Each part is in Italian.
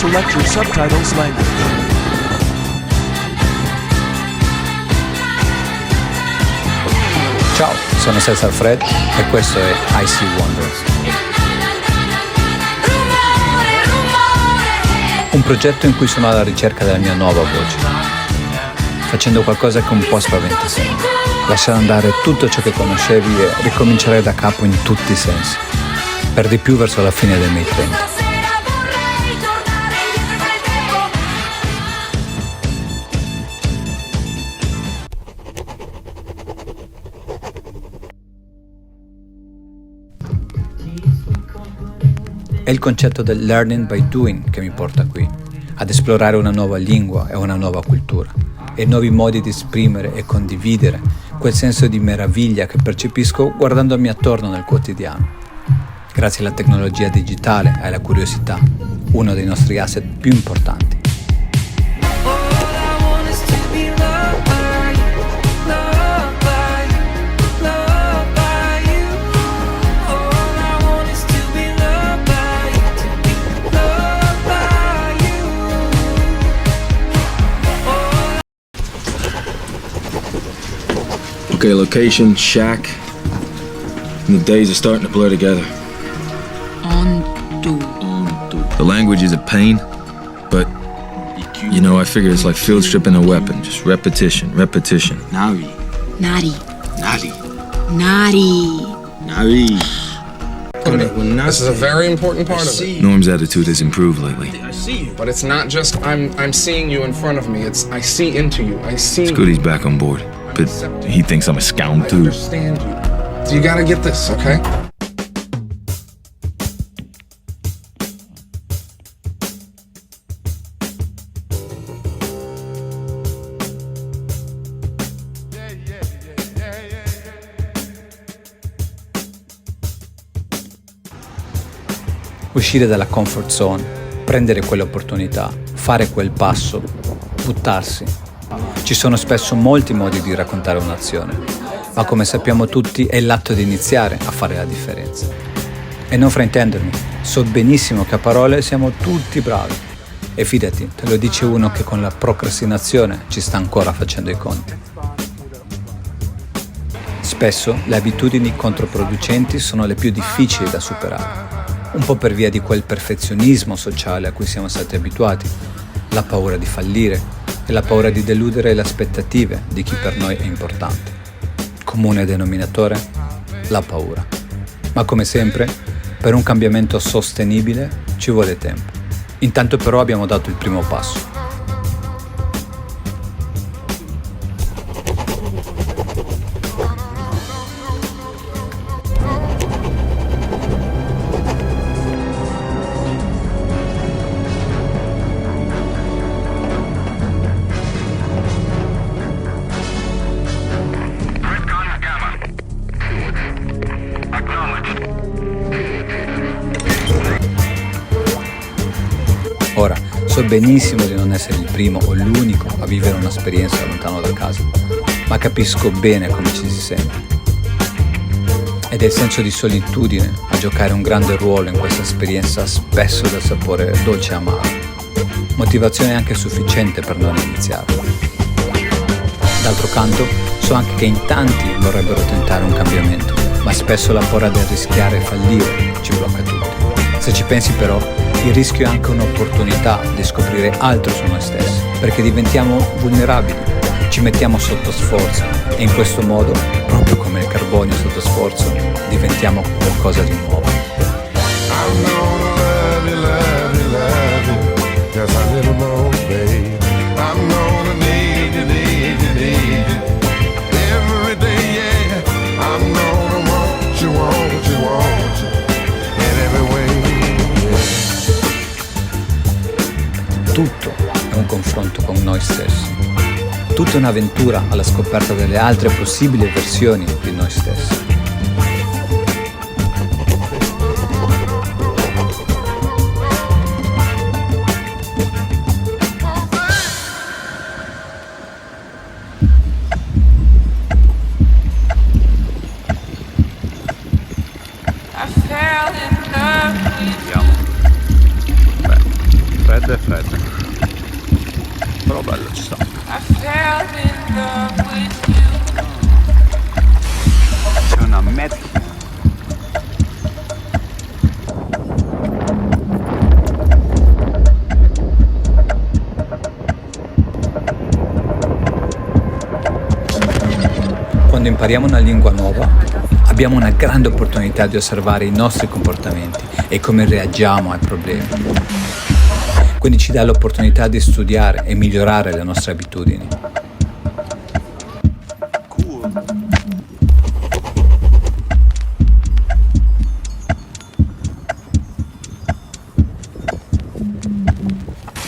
select your subtitles language. Ciao, sono Cesar Fred e questo è I See Wonders. Un progetto in cui sono alla ricerca della mia nuova voce, facendo qualcosa che un po' spaventa sempre. Lasciare andare tutto ciò che conoscevi e ricominciare da capo in tutti i sensi, per di più verso la fine dei miei 30. È il concetto del learning by doing che mi porta qui, ad esplorare una nuova lingua e una nuova cultura, e nuovi modi di esprimere e condividere quel senso di meraviglia che percepisco guardandomi attorno nel quotidiano. Grazie alla tecnologia digitale e alla curiosità, uno dei nostri asset più importanti. Okay, location, shack. And the days are starting to blur together. On to. The language is a pain, but, you know, I figure it's like field stripping a weapon. Just repetition, repetition. Nari. Nari. This is a very important part of it. Norm's attitude has improved lately. But it's not just I'm seeing you in front of me. It's I see into you. I see. It's good he's back on board, but he thinks I'm a I scoundrel. understand you. So you gotta get this, okay? Uscire dalla comfort zone, prendere quell'opportunità, fare quel passo, buttarsi. Ci sono spesso molti modi di raccontare un'azione, ma come sappiamo tutti è l'atto di iniziare a fare la differenza. E non fraintendermi, so benissimo che a parole siamo tutti bravi. E fidati, te lo dice uno che con la procrastinazione ci sta ancora facendo i conti. Spesso le abitudini controproducenti sono le più difficili da superare. Un po' per via di quel perfezionismo sociale a cui siamo stati abituati, la paura di fallire e la paura di deludere le aspettative di chi per noi è importante. Comune denominatore? La paura. Ma come sempre, per un cambiamento sostenibile ci vuole tempo. Intanto però abbiamo dato il primo passo. Ora, so benissimo di non essere il primo o l'unico a vivere un'esperienza lontano da casa, ma capisco bene come ci si sente. Ed è il senso di solitudine a giocare un grande ruolo in questa esperienza spesso dal sapore dolce e amaro. Motivazione anche sufficiente per non iniziarla. D'altro canto, so anche che in tanti vorrebbero tentare un cambiamento, ma spesso la paura del rischiare e fallire ci blocca tutti. Se ci pensi però, il rischio è anche un'opportunità di scoprire altro su noi stessi, perché diventiamo vulnerabili, ci mettiamo sotto sforzo e in questo modo, proprio come il carbonio sotto sforzo, diventiamo qualcosa di nuovo. Tutto è un confronto con noi stessi. Tutta un'avventura alla scoperta delle altre possibili versioni di noi stessi. Fred è freddo. Però bello, ci sta. C'è una mezza. Quando impariamo una lingua nuova, abbiamo una grande opportunità di osservare i nostri comportamenti e come reagiamo ai problemi. Quindi ci dà l'opportunità di studiare e migliorare le nostre abitudini. Cool.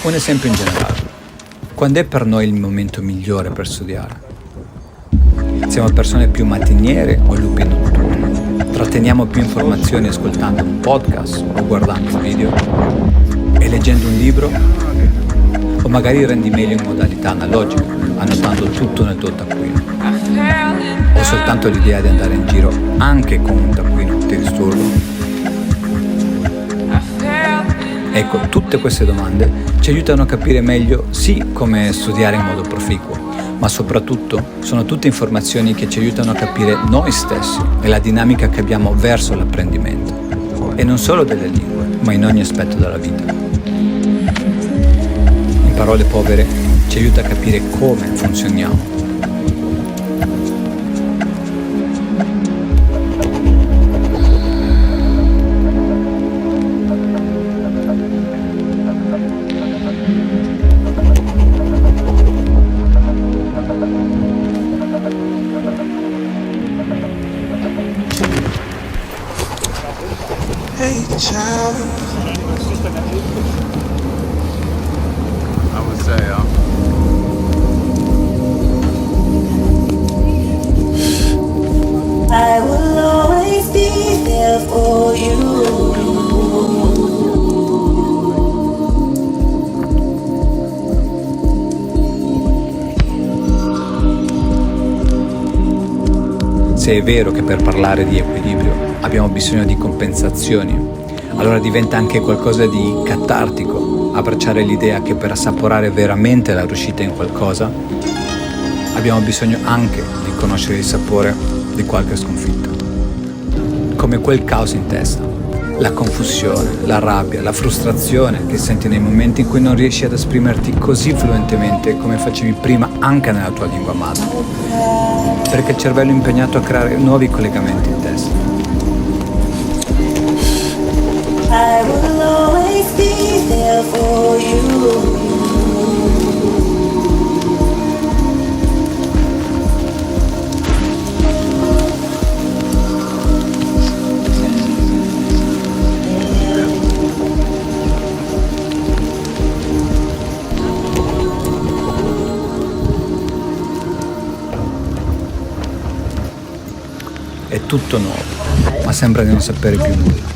Un esempio in generale. Quando è per noi il momento migliore per studiare? Siamo persone più mattiniere o lupi notturni? Tratteniamo più informazioni ascoltando un podcast o guardando un video? E leggendo un libro? O magari rendi meglio in modalità analogica, annotando tutto nel tuo taccuino? O soltanto l'idea di andare in giro anche con un taccuino ti disturba? Ecco, tutte queste domande ci aiutano a capire meglio sì come studiare in modo proficuo, ma soprattutto sono tutte informazioni che ci aiutano a capire noi stessi e la dinamica che abbiamo verso l'apprendimento. E non solo delle lingue, ma in ogni aspetto della vita. In parole povere, ci aiuta a capire come funzioniamo. Hey child, I would say, I will always be there for you. Se è vero che per parlare di equilibrio abbiamo bisogno di compensazioni, allora diventa anche qualcosa di catartico abbracciare l'idea che per assaporare veramente la riuscita in qualcosa abbiamo bisogno anche di conoscere il sapore di qualche sconfitta. Come quel caos in testa, la confusione, la rabbia, la frustrazione che senti nei momenti in cui non riesci ad esprimerti così fluentemente come facevi prima anche nella tua lingua madre, perché il cervello è impegnato a creare nuovi collegamenti in testa. I will always be there for you. È tutto nuovo, ma sembra di non sapere più nulla.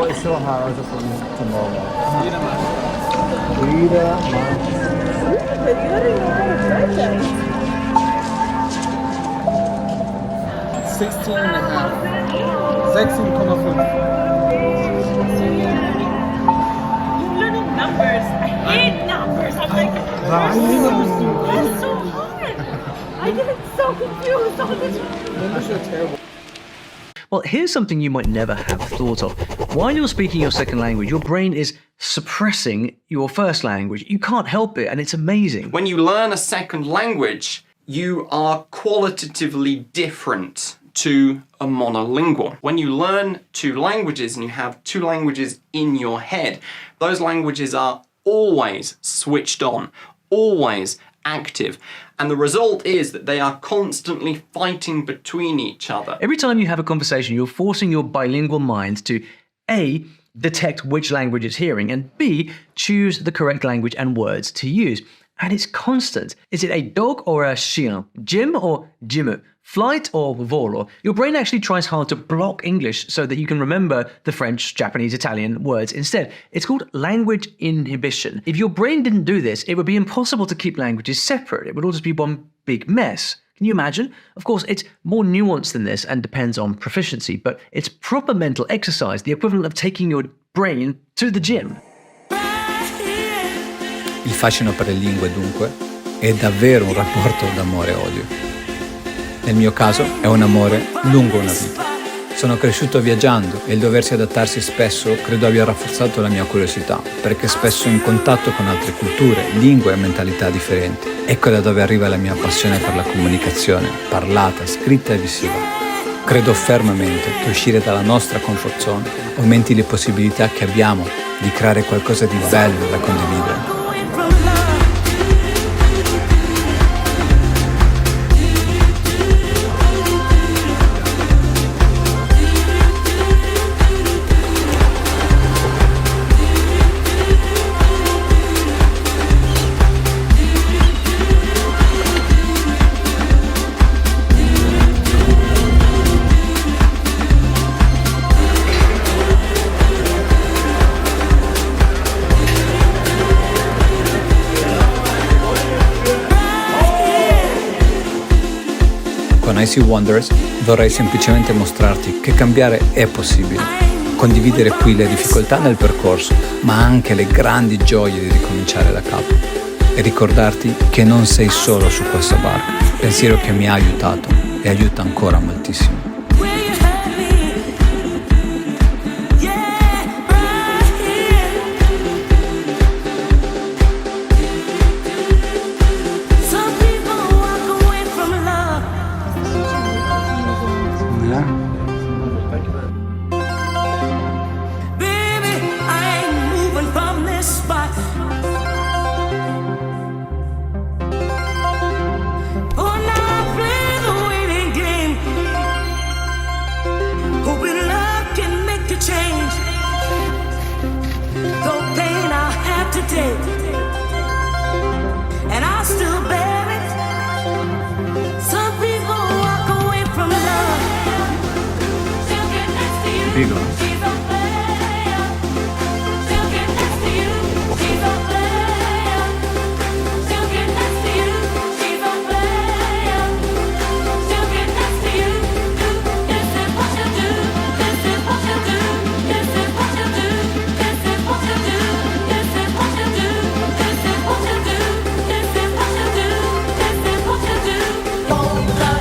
It's so hard for me tomorrow. Sixteen and a half. 16,5. I get so confused all the time. Well, here's something you might never have thought of. While you're speaking your second language, your brain is suppressing your first language. You can't help it, and it's amazing. When you learn a second language, you are qualitatively different to a monolingual. When you learn two languages and you have two languages in your head, those languages are always switched on, always active. And the result is that they are constantly fighting between each other. Every time you have a conversation, you're forcing your bilingual mind to A, detect which language it's hearing, and B, choose the correct language and words to use. And it's constant. Is it a dog or a chien? Jim or Jim? Flight or volo? Your brain actually tries hard to block English so that you can remember the French, Japanese, Italian words instead. It's called language inhibition. If your brain didn't do this, it would be impossible to keep languages separate. It would all just be one big mess. Can you imagine? Of course, it's more nuanced than this and depends on proficiency, but it's proper mental exercise, the equivalent of taking your brain to the gym. Il fascino per le lingue, dunque, è davvero un rapporto d'amore e odio. Nel mio caso è un amore lungo una vita. Sono cresciuto viaggiando e il doversi adattarsi spesso credo abbia rafforzato la mia curiosità, perché spesso in contatto con altre culture, lingue e mentalità differenti. Ecco da dove arriva la mia passione per la comunicazione, parlata, scritta e visiva. Credo fermamente che uscire dalla nostra comfort zone aumenti le possibilità che abbiamo di creare qualcosa di bello da condividere. Con Icy Wonders vorrei semplicemente mostrarti che cambiare è possibile, condividere qui le difficoltà nel percorso, ma anche le grandi gioie di ricominciare da capo e ricordarti che non sei solo su questa barca, pensiero che mi ha aiutato e aiuta ancora moltissimo.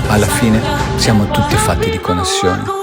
Alla fine siamo tutti fatti di connessioni.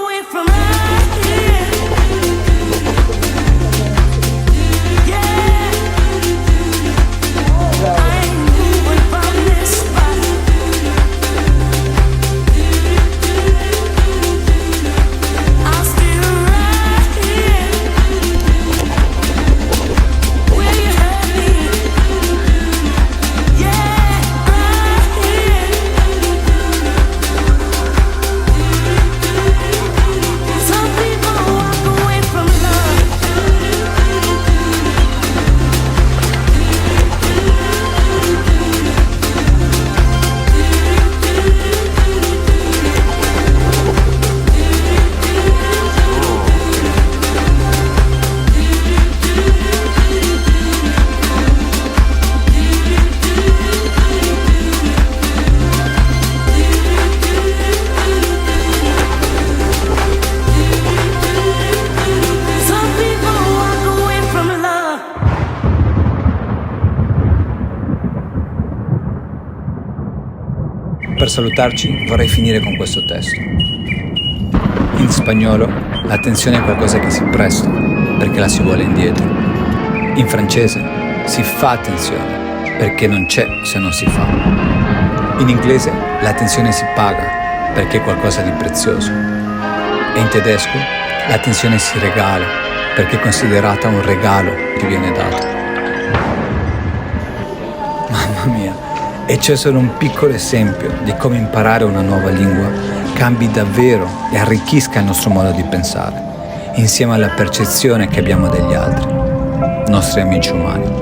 per salutarci vorrei finire con questo testo. In spagnolo l'attenzione è qualcosa che si presta perché la si vuole indietro. In francese si fa attenzione perché non c'è se non si fa. In inglese l'attenzione si paga perché è qualcosa di prezioso. E in tedesco l'attenzione si regala perché è considerata un regalo che viene dato. Mamma mia, e c'è solo un piccolo esempio di come imparare una nuova lingua cambi davvero e arricchisca il nostro modo di pensare, insieme alla percezione che abbiamo degli altri, nostri amici umani.